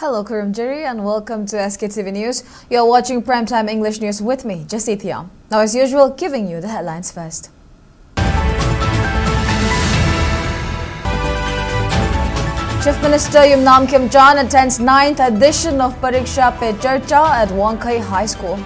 Hello, Kurumjiri, and welcome to SKTV News. You're watching Primetime English News with me, Jessie. Now, as usual, giving you the headlines first. Chief Minister Yumnam Kimchan attends 9th edition of Pariksha Pe Charcha at Wankai High School.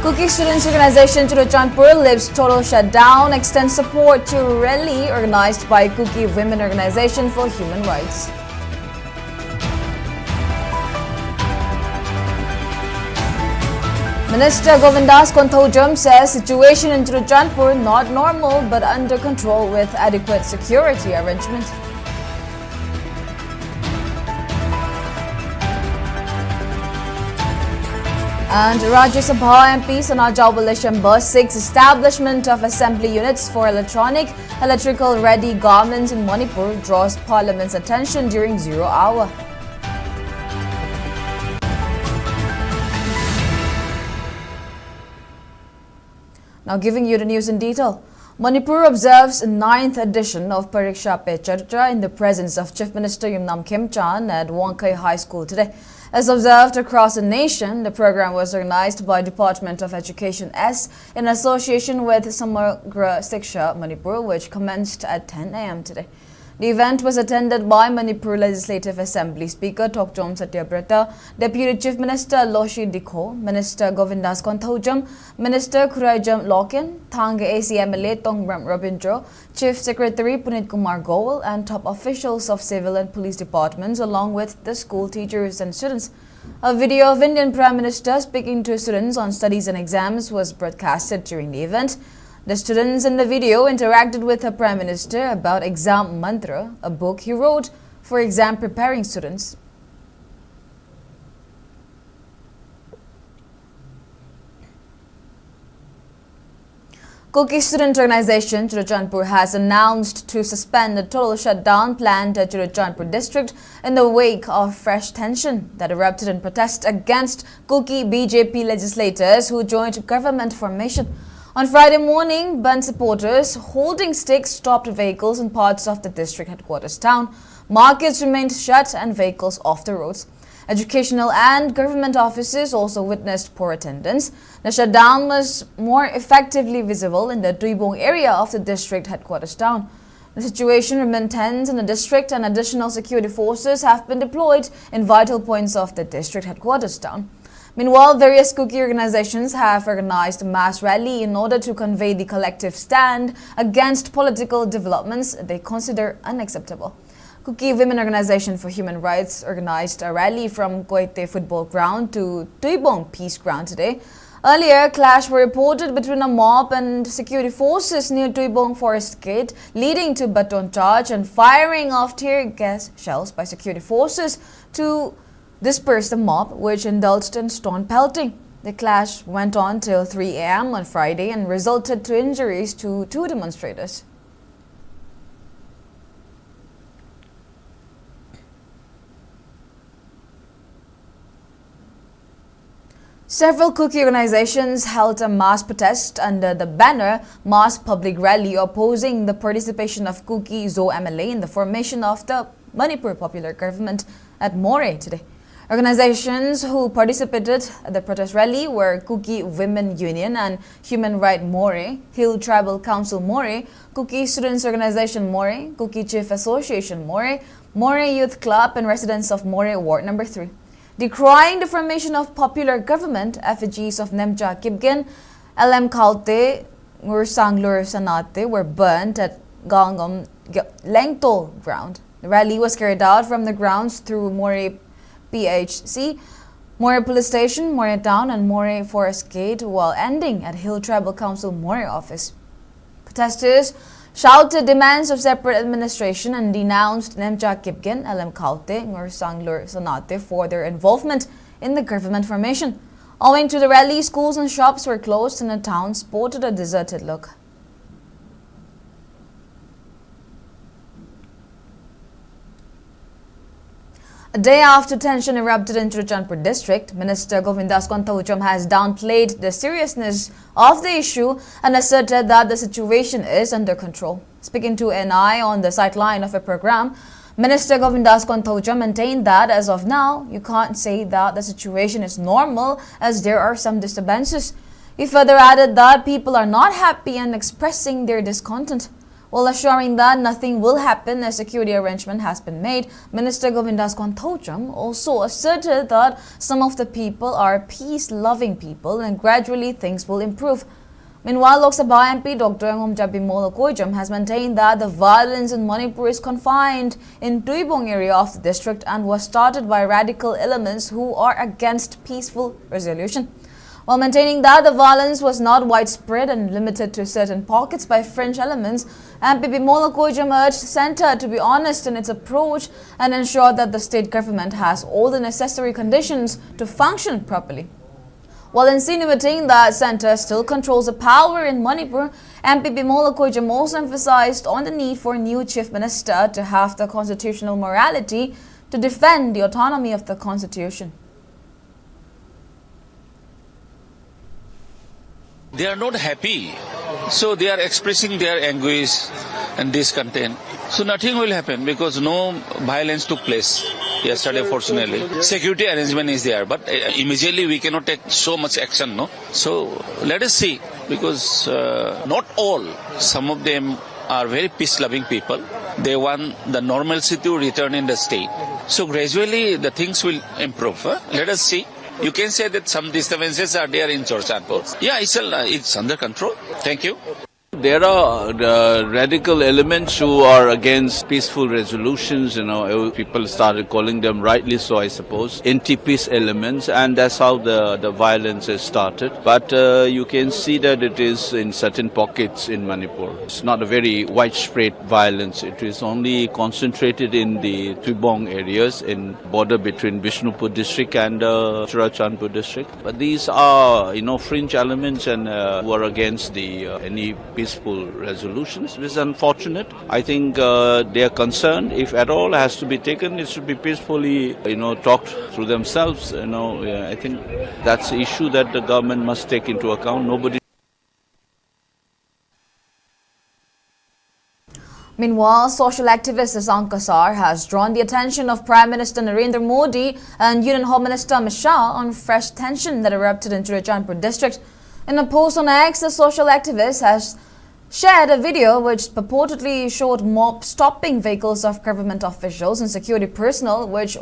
Kuki Students Organization Churachandpur lifts total shutdown, extends support to rally organized by Kuki Women Organization for Human Rights. Minister Govindas Konthojam says situation in Churachandpur not normal but under control with adequate security arrangement. And Rajya Sabha MP Sanajawal Shambha seeks establishment of assembly units for electrical ready garments in Manipur draws Parliament's attention during 0 hour. Now giving you the news in detail. Manipur observes 9th edition of Pariksha Pe Charcha in the presence of Chief Minister Yumnam Kimchan at Wankai High School today. As observed across the nation, the program was organized by Department of Education S in association with Samagra Siksha Manipur, which commenced at 10 a.m. today. The event was attended by Manipur Legislative Assembly Speaker Tokjom Satyabrata, Deputy Chief Minister Loshi Dikho, Minister Govindas Konthojam, Minister Khuraijam Loken, Thang ACMLA Tongbram Rabindra, Chief Secretary Punit Kumar Goel, and top officials of civil and police departments, along with the school teachers and students. A video of Indian Prime Minister speaking to students on studies and exams was broadcasted during the event. The students in the video interacted with the Prime Minister about Exam Mantra, a book he wrote for exam preparing students. Kuki Student Organization Churachandpur has announced to suspend the total shutdown planned at Churachandpur district in the wake of fresh tension that erupted in protest against Kuki BJP legislators who joined government formation. On Friday morning, Band supporters holding sticks stopped vehicles in parts of the district headquarters town. Markets remained shut and vehicles off the roads. Educational and government offices also witnessed poor attendance. The shutdown was more effectively visible in the Tuibong area of the district headquarters town. The situation remained tense in the district and additional security forces have been deployed in vital points of the district headquarters town. Meanwhile, various Kuki organizations have organized a mass rally in order to convey the collective stand against political developments they consider unacceptable. Kuki Women Organization for Human Rights organized a rally from Koite Football Ground to Tuibong Peace Ground today. Earlier, clash were reported between a mob and security forces near Tuibong Forest Gate, leading to baton charge and firing of tear gas shells by security forces to dispersed the mob, which indulged in stone pelting. The clash went on till 3 a.m. on Friday and resulted to injuries to 2 demonstrators. Several Kuki organizations held a mass protest under the banner Mass Public Rally opposing the participation of Kuki Zo MLA in the formation of the Manipur Popular Government at Moreh today. Organizations who participated at the protest rally were Kuki Women Union and Human Right Moreh, Hill Tribal Council Moreh, Kuki Students Organization Moreh, Kuki Chief Association Moreh, Moreh Youth Club and residents of Moreh Ward No. 3. Decrying the formation of popular government, effigies of Nemcha Kibgen, LM Kalte, Ngursanglur Sanate were burnt at Gangam Lengtol ground. The rally was carried out from the grounds through Moreh PHC, Moreh Police Station, Moreh Town and Moreh Forest Gate while ending at Hill Tribal Council Moreh office. Protesters shouted demands of separate administration and denounced Nemcha Kipgen, LM Kalte, Ngursanglur Sanate for their involvement in the government formation. Owing to the rally, schools and shops were closed and the town sported a deserted look. A day after tension erupted in Churachandpur district, Minister Govindas Konthoujam has downplayed the seriousness of the issue and asserted that the situation is under control. Speaking to NI on the sideline of a program, Minister Govindas Konthoujam maintained that as of now, you can't say that the situation is normal as there are some disturbances. He further added that people are not happy and expressing their discontent. While assuring that nothing will happen as security arrangement has been made, Minister Govindas Konthoujam also asserted that some of the people are peace-loving people and gradually things will improve. Meanwhile, Lok Sabha MP Dr. Imphal has maintained that the violence in Manipur is confined in Tuibong area of the district and was started by radical elements who are against peaceful resolution. While maintaining that the violence was not widespread and limited to certain pockets by French elements, MP urged the centre to be honest in its approach and ensure that the state government has all the necessary conditions to function properly. While insinuating that centre still controls the power in Manipur, MP also emphasized on the need for a new chief minister to have the constitutional morality to defend the autonomy of the constitution. They are not happy, so they are expressing their anguish and discontent. So nothing will happen because no violence took place yesterday, fortunately. Security arrangement is there, but immediately we cannot take so much action, no? So let us see, because not all, some of them are very peace-loving people. They want the normalcy to return in the state. So gradually the things will improve. Let us see. You can say that some disturbances are there in Churachandpur. Yeah, it's under control. Thank you. There are radical elements who are against peaceful resolutions. People started calling them, rightly so, I suppose, anti-peace elements, and that's how the violence has started. But you can see that it is in certain pockets in Manipur. It's not a very widespread violence. It is only concentrated in the Tuibong areas, in border between Bishnupur district and Churachandpur district. But these are, fringe elements and who are against the any peaceful resolutions, which is unfortunate. I think their concern, if at all has to be taken, it should be peacefully, talked through themselves. I think that's the issue that the government must take into account. Nobody. Meanwhile, social activist Shashank Kasar has drawn the attention of Prime Minister Narendra Modi and Union Home Minister Amit Shah on fresh tension that erupted in Churachandpur district. In a post on X, the social activist has shared a video which purportedly showed mob stopping vehicles of government officials and security personnel, which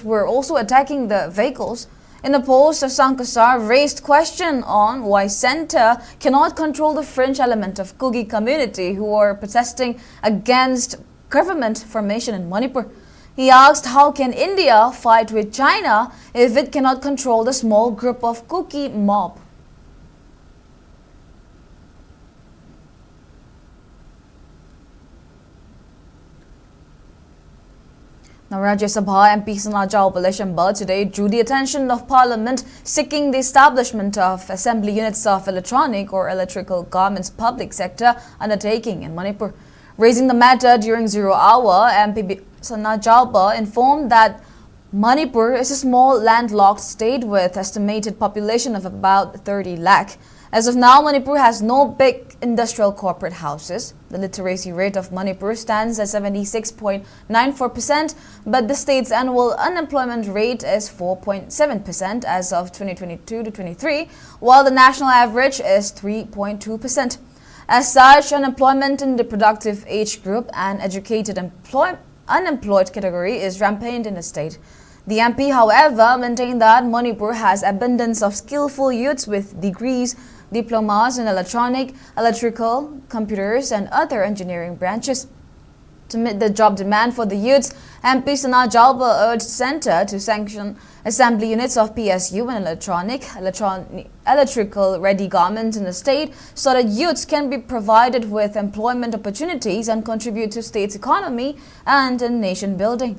were also attacking the vehicles. In the post, Shashank Kasar raised question on why centre cannot control the French element of Kuki community who are protesting against government formation in Manipur. He asked how can India fight with China if it cannot control the small group of Kuki mob. Now, Rajya Sabha MP Imphal today drew the attention of Parliament seeking the establishment of assembly units of electronic or electrical garments public sector undertaking in Manipur. Raising the matter during 0 hour, MP Imphal informed that Manipur is a small landlocked state with estimated population of about 30 lakh. As of now, Manipur has no big industrial corporate houses. The literacy rate of Manipur stands at 76.94%, but the state's annual unemployment rate is 4.7% as of 2022-23, while the national average is 3.2%. As such, unemployment in the productive age group and educated unemployed category is rampant in the state. The MP, however, maintained that Manipur has abundance of skillful youths with degrees, diplomas in electronic, electrical, computers and other engineering branches. To meet the job demand for the youths, MP Imphal urged centre to sanction assembly units of PSU and electrical ready garments in the state so that youths can be provided with employment opportunities and contribute to state's economy and in nation building.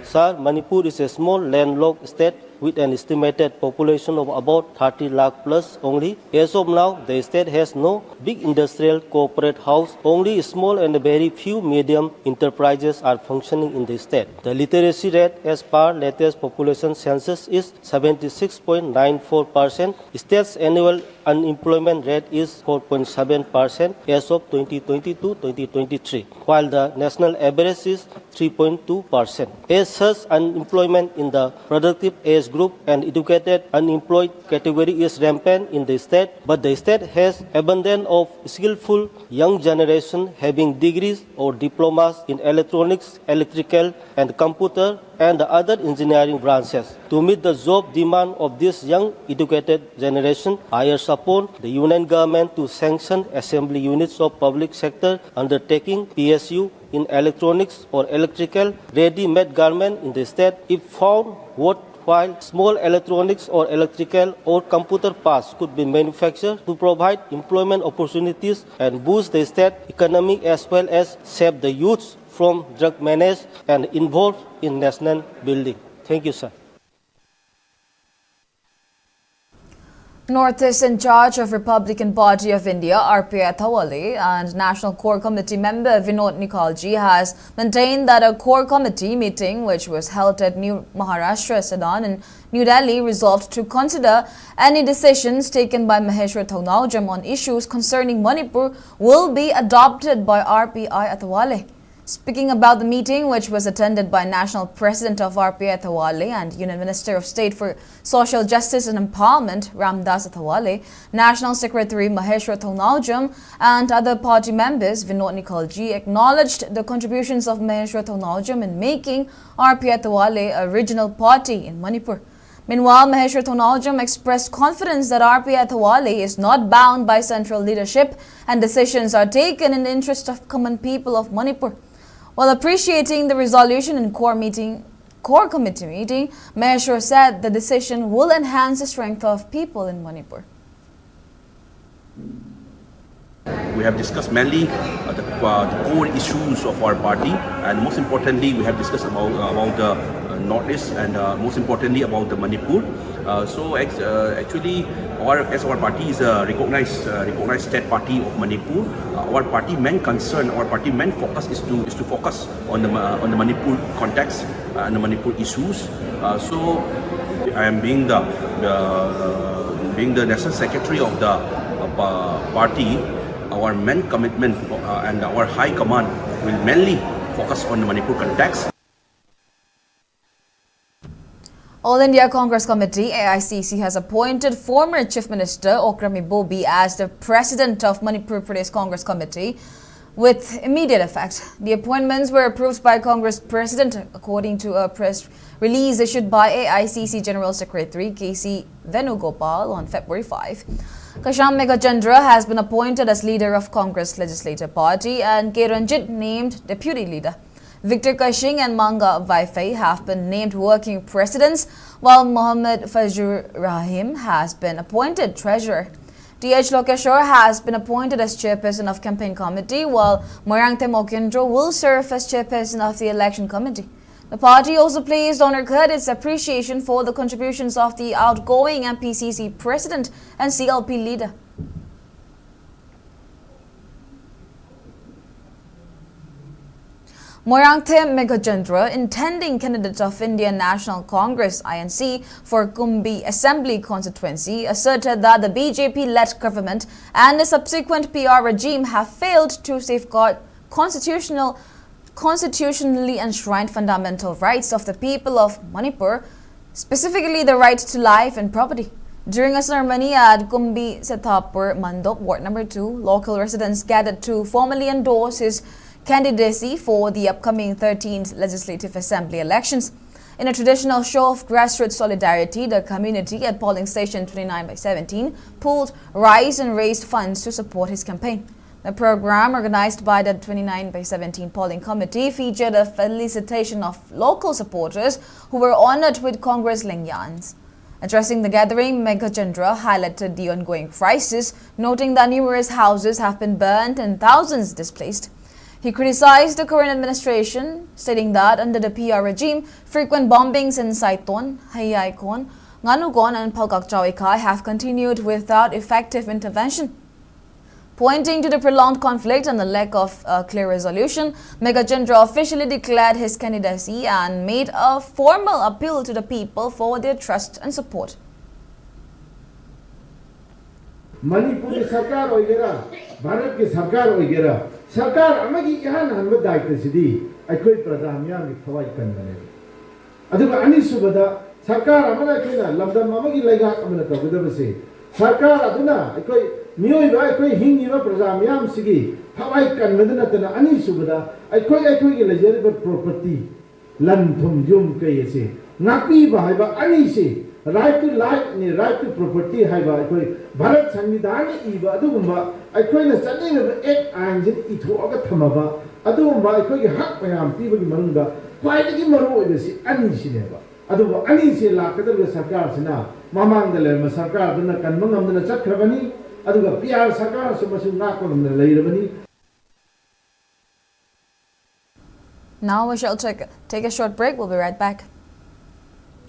Sir, Manipur is a small landlocked state with an estimated population of about 30 lakh plus only. As of now, the state has no big industrial corporate house. Only small and very few medium enterprises are functioning in the state. The literacy rate as per latest population census is 76.94%. State's annual unemployment rate is 4.7% as of 2022-2023, while the national average is 3.2%. As such, unemployment in the productive age group and educated unemployed category is rampant in the state, but the state has abundance of skillful young generation having degrees or diplomas in electronics, electrical and computer and the other engineering branches. To meet the job demand of this young educated generation, I urge upon the union government to sanction assembly units of public sector undertaking PSU in electronics or electrical ready-made garment in the state if found worthwhile. Small electronics or electrical or computer parts could be manufactured to provide employment opportunities and boost the state economy as well as save the youth from drug menace and involved in national building. Thank you, sir. Northeast in charge of Republican Party of India, RPI Atwale, and National Core Committee member Vinod Nikalji has maintained that a core committee meeting which was held at New Maharashtra Sedan in New Delhi resolved to consider any decisions taken by Maheshwar Thognaujam on issues concerning Manipur will be adopted by RPI Atwale. Speaking about the meeting, which was attended by National President of RPI Atwale and Union Minister of State for Social Justice and Empowerment, Ramdas Atwale, National Secretary Maheshwar Thognaujam and other party members, Vinod Nikalji, acknowledged the contributions of Maheshwar Thognaujam in making RPI Atwale a regional party in Manipur. Meanwhile, Maheshwar Thognaujam expressed confidence that RPI Atwale is not bound by central leadership and decisions are taken in the interest of common people of Manipur. While appreciating the resolution in core committee meeting, Maheshwar said the decision will enhance the strength of people in Manipur. We have discussed mainly the core issues of our party, and most importantly, we have discussed about the Northeast and most importantly about the Manipur. Actually, as our party is a recognized state party of Manipur, our party main concern, our party main focus is to focus on the Manipur context and the Manipur issues. So I am being the national secretary of the party. Our main commitment and our high command will mainly focus on the Manipur context. All India Congress Committee, AICC, has appointed former Chief Minister Okrami Bobi as the President of Manipur Pradesh Congress Committee with immediate effect. The appointments were approved by Congress President according to a press release issued by AICC General Secretary KC Venugopal on February 5. Kasham Meghachandra has been appointed as leader of Congress Legislative Party and K. Ranjit named deputy leader. Victor Kashing and Manga Vaifei have been named working presidents, while Mohammad Fazlur Rahim has been appointed treasurer. T.H. Lokeshwar has been appointed as chairperson of campaign committee, while Moirangthem Okyendro will serve as chairperson of the election committee. The party also placed on record its appreciation for the contributions of the outgoing MPCC president and CLP leader. Moirangthem Meghachandra, intending candidate of Indian National Congress (INC) for Kumbi Assembly constituency, asserted that the BJP-led government and the subsequent PR regime have failed to safeguard constitutionally enshrined fundamental rights of the people of Manipur, specifically the right to life and property. During a ceremony at Kumbi Setapur Mandop, Ward No. 2, local residents gathered to formally endorse his candidacy for the upcoming 13th Legislative Assembly elections. In a traditional show of grassroots solidarity, the community at polling station 29/17 pooled rice and raised funds to support his campaign. The program, organized by the 29/17 polling committee, featured a felicitation of local supporters who were honored with Congress lanyards. Addressing the gathering, Meghachandra highlighted the ongoing crisis, noting that numerous houses have been burned and thousands displaced. He criticized the current administration, stating that under the PR regime, frequent bombings in Saiton, Hayaikon, Nganugon and Palkakchawikai have continued without effective intervention. Pointing to the prolonged conflict and the lack of clear resolution, Megachandra officially declared his candidacy and made a formal appeal to the people for their trust and support. Manipuri Sarkar Oigera, Bharat ki Sarkar Oigera, Sarkar Amagi Ihan Hanwad Daikta Sidi, Aikoi Pradhamya Thawai Kandane. Aduga Ani Subada, Sarkar Amana Kina, Lamdam Amagi Laga Amana Tavadavase, Sarkar Aduna, Aikoi Mio Aikoi Hingiva Pradhamyam Sigi, Thawai Kandanatana, Ani Subada, Aikoi legitimate property, Lantum Yum Kayase, Napi Bahaiba Ani Si. Right to life and right to property haiba aikoi Bharat Samvidhan iba adugumba aikoi na chadinga ek anjin ithoaga thamaba adugumba aikoi gi hak mayam pibagi manungda khwaidagi maru oibasi ani sineba aduba ani se lakadaba sarkar sina mamangda lerma sarkar duna kanmangamdana chakhrabani aduga PR sarkar sumasu nakonamna leirabani. Now we shall take a short break. We'll be right back.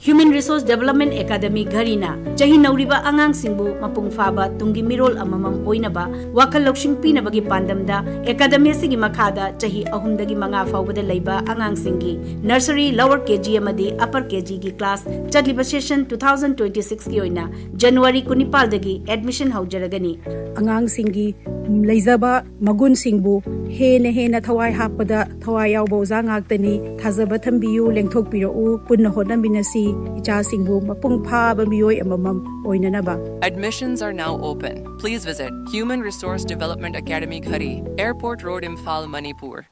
Human Resource Development Academy Garina Jahi Nauriba Angang Singbu Mapung Faba Tungi Mirol Amamam Oinaba Wakal Lokshin Pinabagi Pandamda Academy Sigi Makada Jahi Ahundagi Manga Fawada Laiba Angang Singi Nursery Lower KG Amadi Upper KG Gi Class Chadliba Session 2026 Ki Oina January Kunipal Dagi Admission Haujaragani Angang Singi Laizaba Magun Singbu Hena Thawai Hapada Thawai Yaubo Zangaktani Thazaba Thambiyu Lengthok Piro Punna Hodambinasi Admissions are now open. Please visit Human Resource Development Academy Ghari, Airport Road, Imphal, Manipur.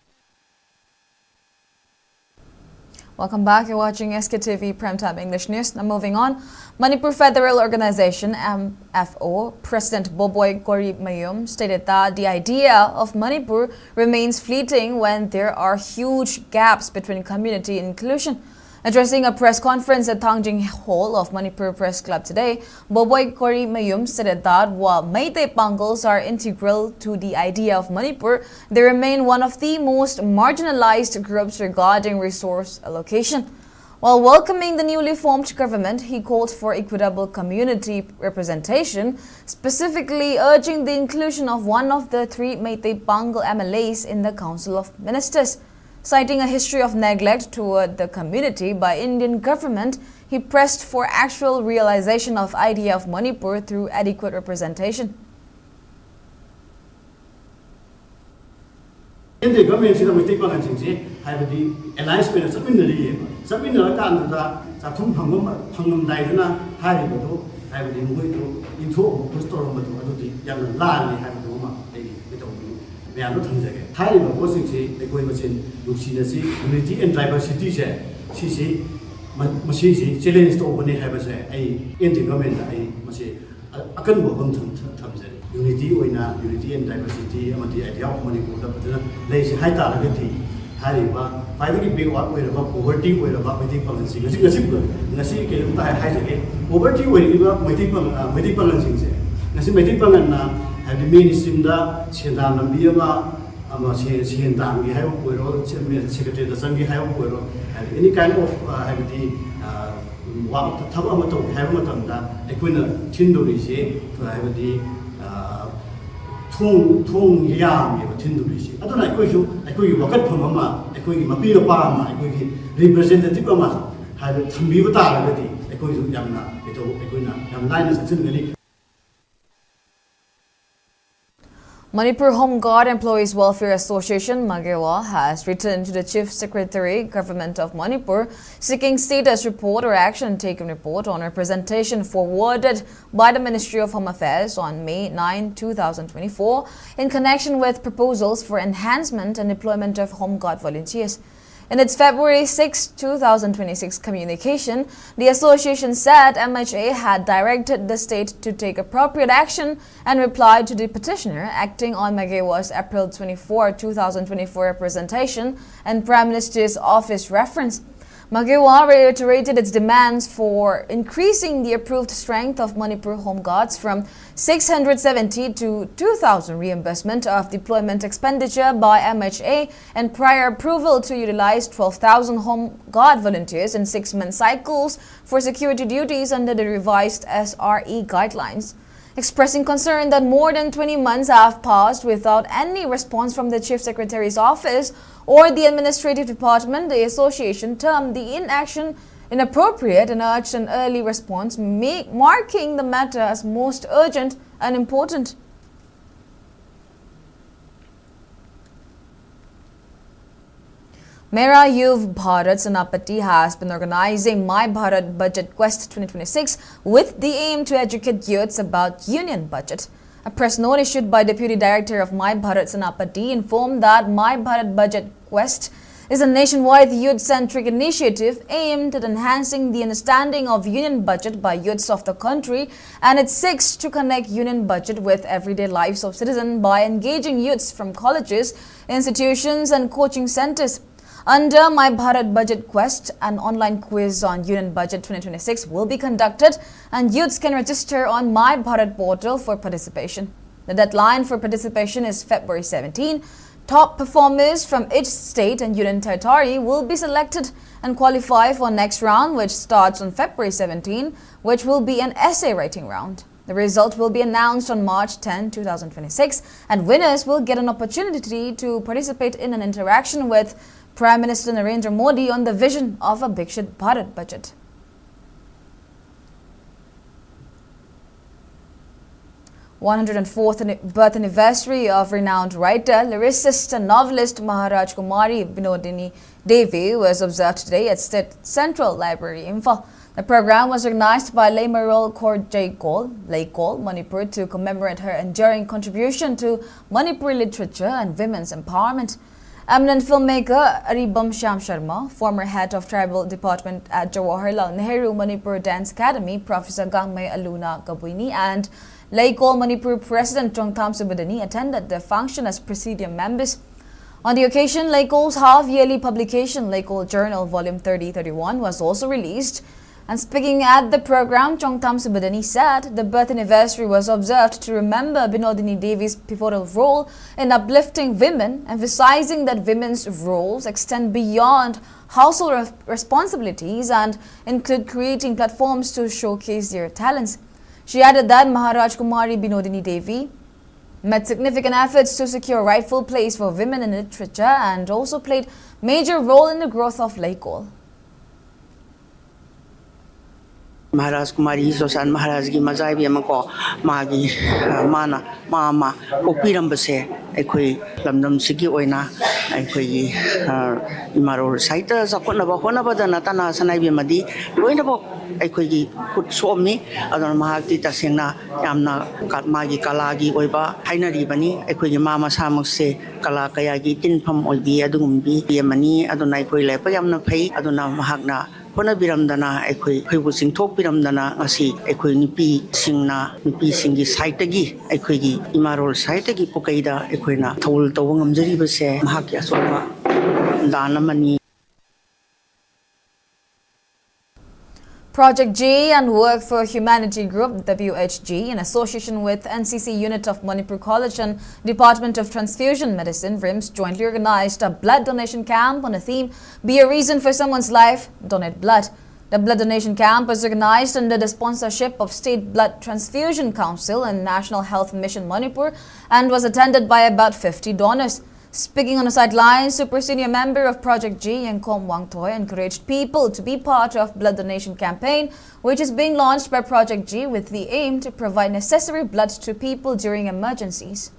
Welcome back. You're watching SKTV Primetime English News. Now moving on, Manipur Federal Organization MFO President Boboy Kori Mayum stated that the idea of Manipur remains fleeting when there are huge gaps between community inclusion. Addressing a press conference at Thangjing Hall of Manipur Press Club today, Boboy Kori Mayum stated that while Meitei Pangals are integral to the idea of Manipur, they remain one of the most marginalized groups regarding resource allocation. While welcoming the newly formed government, he called for equitable community representation, specifically urging the inclusion of one of the 3 Meitei Pangal MLAs in the Council of Ministers. Citing a history of neglect toward the community by Indian government, he pressed for actual realization of idea of Manipur through adequate representation. Indian government is the government have the alliance with the Sabina Kanda, Satum Hangum Diana, Haribo, have the Muito, into Pustor, young Lani, have the woman, we are not highly opposing the going unity and diversity. She say, Machine, challenge to open have a Indian government, I must say, a can work on unity and diversity, and the idea of money, there is high target. Hariba, finally big what way about poverty, way about medical balancing. A simple, Nasi can high again. Poverty way about medical balancing. Nasi medical and have the ministry da Shendam Biama, Shendam, we have Puro, Secretary the Sun, we have Puro, and any kind of have the Tabamato, Hamatonda, Equina, Tindurishi, to have the Tung Yam, Tindurishi. I don't like you, I could walk up from Mama, I could Mapia Palma, I could representative Mama, had a Tambiva, I could Yamna, Equina, Yamlines, and Manipur Home Guard Employees Welfare Association, Magewa, has written to the Chief Secretary, Government of Manipur, seeking status report or action taken report on a presentation forwarded by the Ministry of Home Affairs on May 9, 2024, in connection with proposals for enhancement and deployment of Home Guard volunteers. In its February 6, 2026 communication, the association said MHA had directed the state to take appropriate action and replied to the petitioner acting on Magewa's April 24, 2024 representation and Prime Minister's office reference. Magewa reiterated its demands for increasing the approved strength of Manipur Home Guards from 670 to 2,000 reimbursement of deployment expenditure by MHA and prior approval to utilize 12,000 Home Guard volunteers in 6-month cycles for security duties under the revised SRE guidelines. Expressing concern that more than 20 months have passed without any response from the Chief Secretary's office or the Administrative Department, the association termed the inaction inappropriate and urged an early response, marking the matter as most urgent and important. Mera Yuv Bharat Senapati has been organizing My Bharat Budget Quest 2026 with the aim to educate youths about union budget. A press note issued by Deputy Director of My Bharat Senapati informed that My Bharat Budget Quest is a nationwide youth-centric initiative aimed at enhancing the understanding of union budget by youths of the country, and it seeks to connect union budget with everyday lives of citizens by engaging youths from colleges, institutions and coaching centers. Under My Bharat Budget Quest, an online quiz on Union Budget 2026 will be conducted and youths can register on My Bharat portal for participation. The deadline for participation is February 17. Top performers from each state and union territory will be selected and qualify for next round, which starts on February 17, which will be an essay writing round. The result will be announced on March 10, 2026, and winners will get an opportunity to participate in an interaction with Prime Minister Narendra Modi on the vision of a Viksit Bharat budget. '104th birth anniversary of renowned writer, lyricist and novelist Maharaj Kumari Binodini Devi was observed today at State Central Library, Imphal. The program was organized by Laimarol Laykol, Manipur to commemorate her enduring contribution to Manipuri literature and women's empowerment. Eminent filmmaker Aribam Shyam Sharma, former head of tribal department at Jawaharlal Nehru Manipur Dance Academy, Professor Gangmay Aluna Gabuini, and Laykol Manipur President Chongtham Subadani attended the function as presidium members. On the occasion, Laykol's half-yearly publication, Laykol Journal Volume 3031, was also released. And speaking at the program, Chongtham Subadani said the birth anniversary was observed to remember Binodini Devi's pivotal role in uplifting women, emphasizing that women's roles extend beyond household responsibilities and include creating platforms to showcase their talents. She added that Maharaj Kumari Binodini Devi made significant efforts to secure a rightful place for women in literature and also played a major role in the growth of Laykol. Maharaj Kumari Sosan Maharaj gi mazai bi amako magi mana mama opirambase aikoi lamdam sigi oina aikoi imaro saita zakona ba hona badana tana sanai bi madi loina bo aikoi gi khut somni adon mahakti tasengna yamna magi kala gi oiba hainari bani aikoi gi mama samakse kala kaya gi tinpham oibi adungumbi yamani adonai koi lepa yamna phai adona mahakna Pona biramdana ekoi khoi sing thok biramdana asi ekoi nipi singna nipi singi site gi ekoi gi imarol site gi pokaida ekoina thol tawangam jari base mahak ya solwa danamani. Project G and Work for Humanity Group, WHG, in association with NCC Unit of Manipur College and Department of Transfusion Medicine, RIMS, jointly organized a blood donation camp on the theme, Be a Reason for Someone's Life, Donate Blood. The blood donation camp was organized under the sponsorship of State Blood Transfusion Council and National Health Mission Manipur and was attended by about 50 donors. Speaking on the sidelines, Super Senior Member of Project G, Yankom Wangtoy, encouraged people to be part of blood donation campaign, which is being launched by Project G with the aim to provide necessary blood to people during emergencies.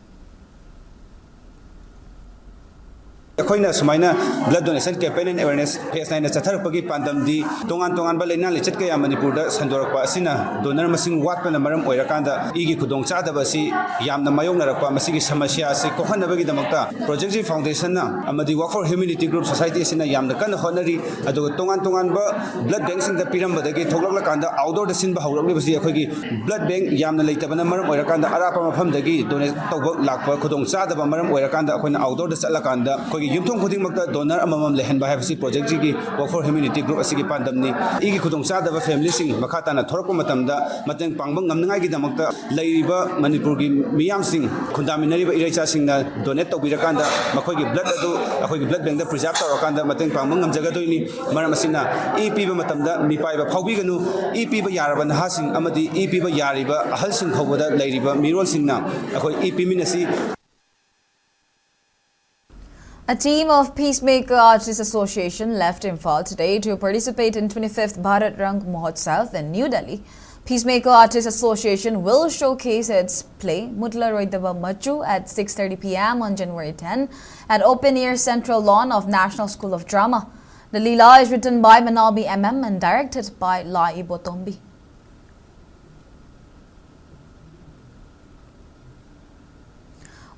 Akoina sumaina blood donation campaign and awareness phase 9 chatharpagi pandamdi tongan balena lechat kaya Manipur da sandorakpa asina donor masing watpana maram oirakanda igi khudong chadaba si yamna mayongnarakpa masigi samasya se kokhanabagi damakta Project G Foundation na amadi Work for Humanity Group Society asina yamna kan honari adu tongan ba blood bank sing da pirambadagi thoglakanda outdoor da sinba hawrakli basi akoigi blood bank yamna leitabana maram oirakanda arapa mafamdagi donate tawbak lakpa khudong chadaba maram oirakanda akoina outdoor da chatlakanda akoigi युमथोंग खुदिंगमक्ता donor अममम लेहनबा हाइबसी project की work for humanity group असि की पांदमनी इगी खुदोंग चादबा फैमिली सिंग मखाताना थोरकपा मतमदा मतंग पांगबा ngamnangai gi damakta leiba manipur gi miyam sing khundaminariba iraicha singna donate tawbirakanda makhoi gi blood adu akhoi gi blood bank da preserve tawrakanda mateng pangba ngamjagadoini maram asina e piba matamda mipaiba phawbiganu e piba yaraba naha sing amadi e piba yariba ahal sing phawbada leiriba mirol singna akhoi e piminasi. A team of Peacemaker Artists Association left Imphal today to participate in 25th Bharat Rang Mahotsav in New Delhi. Peacemaker Artists Association will showcase its play Mutla Roidaba Machu at 6:30 p.m. on January 10 at Open Air Central Lawn of National School of Drama. The Leela is written by Manabi MM and directed by Lai Botombi.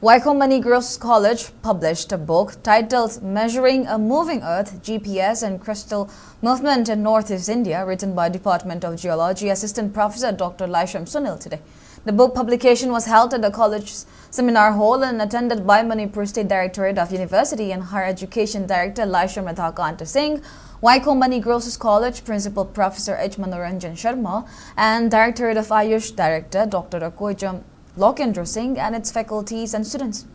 Waikomani Girls College published a book titled Measuring a Moving Earth, GPS and Crystal Movement in Northeast India, written by Department of Geology Assistant Professor Dr. Laisham Sunil today. The book publication was held at the college's seminar hall and attended by Manipur State Directorate of University and Higher Education Director Laisham Radhakanta Singh, Waikomani Girls College Principal Professor H. Manoranjan Sharma, and Directorate of Ayush Director Dr. Akoijam Lokendra Singh and its faculties and students.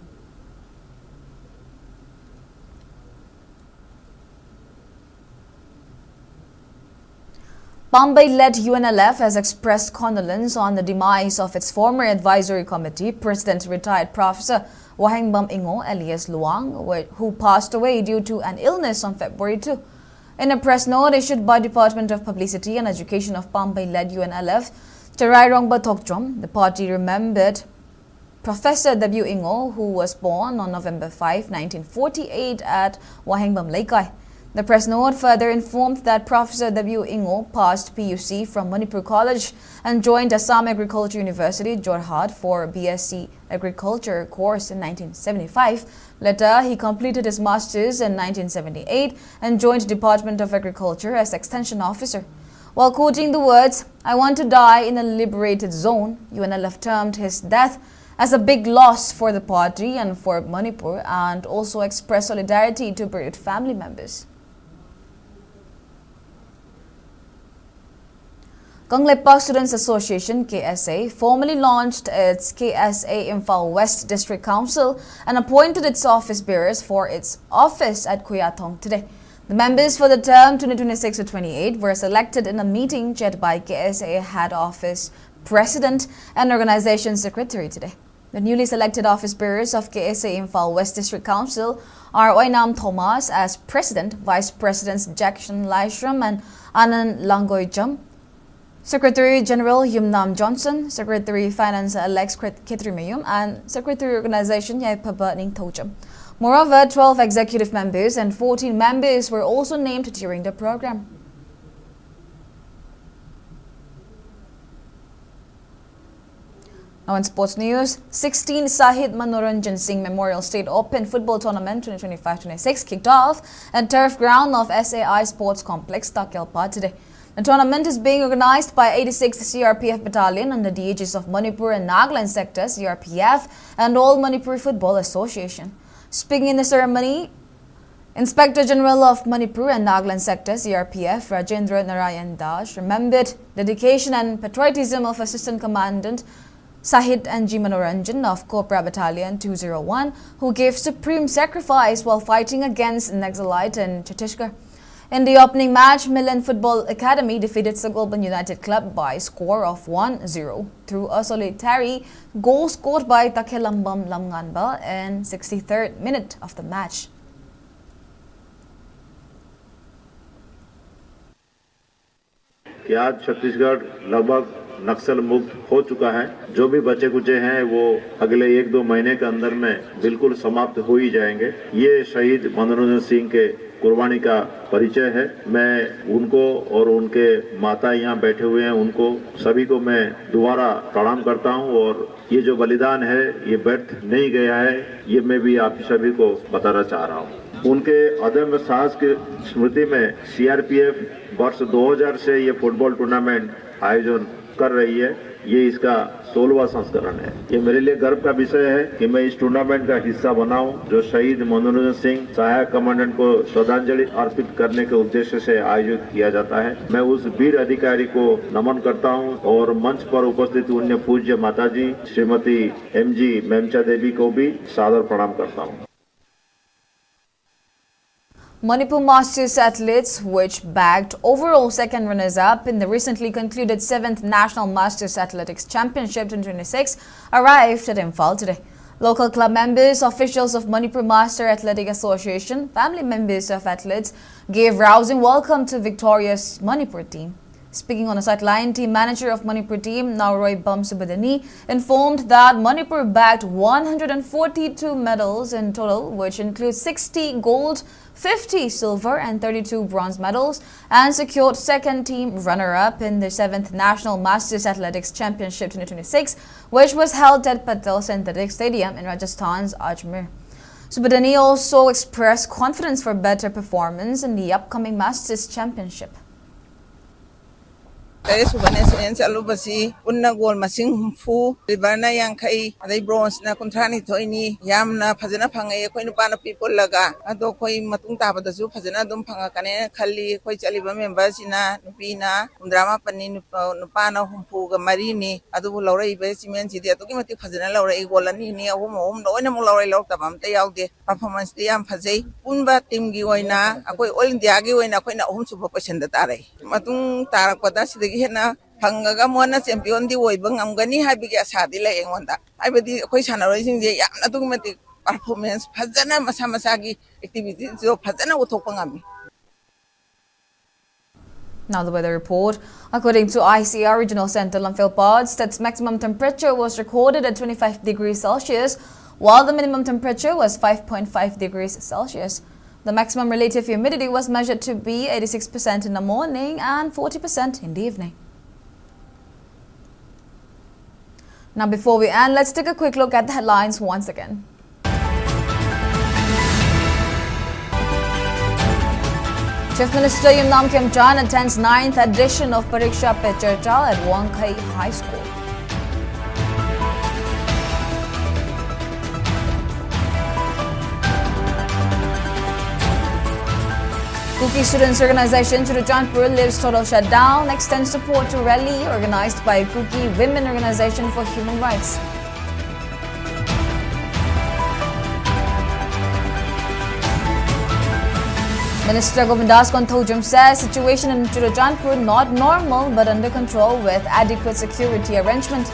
Bombay-led UNLF has expressed condolence on the demise of its former advisory committee, President retired Professor Wahengbam Ingo alias Luang, who passed away due to an illness on February 2. In a press note issued by Department of Publicity and Education of Bombay-led UNLF, Charairongba Tokchom, the party remembered Professor W. Ingo, who was born on November 5, 1948 at Wahengbam Laikai. The press note further informed that Professor W. Ingo passed PUC from Manipur College and joined Assam Agriculture University, Jorhat, for BSc Agriculture course in 1975. Later, he completed his master's in 1978 and joined Department of Agriculture as Extension Officer. While quoting the words, "I want to die in a liberated zone," UNLF termed his death as a big loss for the party and for Manipur and also expressed solidarity to bereaved family members. Ganglepa Students Association KSA formally launched its KSA Imphal West District Council and appointed its office bearers for its office at Kuyatong today. The members for the term 2026 to 28 were selected in a meeting chaired by KSA Head Office President and Organization Secretary today. The newly selected office bearers of KSA Imphal West District Council are Oinam Thomas as President, Vice Presidents Jackson Laishram and Anand Langoijam, Secretary General Yumnam Johnson, Secretary Finance Alex Kitrimayum, and Secretary Organization Yaipaba Ning Tojam. Moreover, 12 executive members and 14 members were also named during the program. Now in sports news, 16th Sahid Manoranjan Singh Memorial State Open Football Tournament 2025-26 kicked off at turf ground of SAI Sports Complex, Takelpa today. The tournament is being organized by 86th CRPF Battalion under the aegis of Manipur and Nagaland Sector CRPF and All Manipur Football Association. Speaking in the ceremony, Inspector General of Manipur and Nagaland Sector CRPF Rajendra Narayan Das remembered dedication and patriotism of Assistant Commandant Sahid N.G. Manoranjan of Cobra Battalion 201, who gave supreme sacrifice while fighting against Naxalite in Chhattisgarh. In the opening match, Milan Football Academy defeated Sagolban United Club by a score of 1-0 through a solitary goal scored by Takelambam Lamnganba in 63rd minute of the match. आज छत्तीसगढ़ लगभग नक्सल मुक्त हो चुका है। जो भी बचे कुचे हैं वो अगले 1-2 महीने के अंदर में बिल्कुल समाप्त हो ही जाएंगे। ये शहीद मनोरंजन सिंह के कुर्बानी का परिचय है। मैं उनको और उनके माता यहाँ बैठे हुए हैं, उनको सभी को मैं दोबारा प्रणाम करता हूँ और ये जो बलिदान है ये व्यर्थ नहीं गया है, ये मैं भी आप सभी को बताना चाह रहा हूँ। उनके अदम्य साहस की स्मृति में सीआरपीएफ वर्ष 2000 से ये फुटबॉल टूर्नामेंट आयोजन कर रही है। ये इसका 16वां संस्करण है। ये मेरे लिए गर्व का विषय है कि मैं इस टूर्नामेंट का हिस्सा बना हूं, जो शहीद मनोरंजन सिंह सहायक कमांडेंट को श्रद्धांजलि अर्पित करने के उद्देश्य से आयोजित किया जाता है। मैं उस वीर अधिकारी को नमन करता हूं और मंच पर उपस्थित अन्य पूज्य माताजी श्रीमती MG मेमचा देवी को भी सादर प्रणाम करता हूं। Manipur Masters athletes, which bagged overall second runners-up in the recently concluded 7th National Masters Athletics Championship 2026, arrived at Imphal today. Local club members, officials of Manipur Master Athletic Association, family members of athletes gave rousing welcome to victorious Manipur team. Speaking on a sideline, team manager of Manipur team, Nauroy Subadani, informed that Manipur bagged 142 medals in total, which includes 60 gold, 50 silver and 32 bronze medals, and secured second team runner-up in the 7th National Masters Athletics Championship 2026, which was held at Patel Synthetic Stadium in Rajasthan's Ajmer. Subadani also expressed confidence for better performance in the upcoming Masters Championship. Salubasi, Unna Gold Masing Humfu, Libarna Yankai, they bronze na Contrani Toini, Yamna, Pazana Panga, Koinupana people laga, Adokoi Matunta, the Zoo, Pazana Dumpanga, Kali, Koichaliba members in Nupina, Undrama Panin, Nupana, Humpu, Marini, Adu Laura, Basiments, the Atokimatic Pazana Laura, Golanini, home, no animal Laura Lotabam, they out the performance, the Ampaze, Unba Tim Giwina, Akoi, all in the Agio and Aquina home to proportion the Tare. Matung Tarakotas, the Hena. Pangaga mona champion di way bang amgani habigi asadi la engwanda ibadi koi sanaraising je yamna automatic performance phajana masamasagi activities jo phajana uthopangami. Now the weather report. According to ICR Regional Center Imphal Pods, its maximum temperature was recorded at 25 degrees Celsius, while the minimum temperature was 5.5 degrees Celsius. The maximum relative humidity was measured to be 86% in the morning and 40% in the evening. Now before we end, let's take a quick look at the headlines once again. Chief Minister Yumnam Kimchan attends 9th edition of Pariksha Pe Charcha at Wangkai High School. Kuki Students Organization Churachandpur lives total shutdown, extends support to rally organized by Kuki Women Organization for Human Rights. Minister Govindas Konthojam says situation in Churachandpur not normal but under control with adequate security arrangement.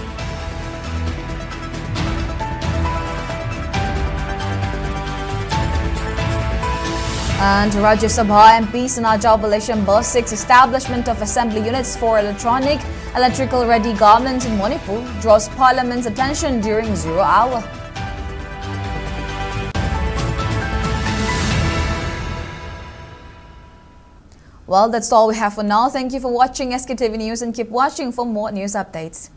And Rajya Sabha MP Sanajao Balesham Bus 6 establishment of assembly units for electrical ready garments in Manipur draws Parliament's attention during 0 hour. Well, that's all we have for now. Thank you for watching SKTV News and keep watching for more news updates.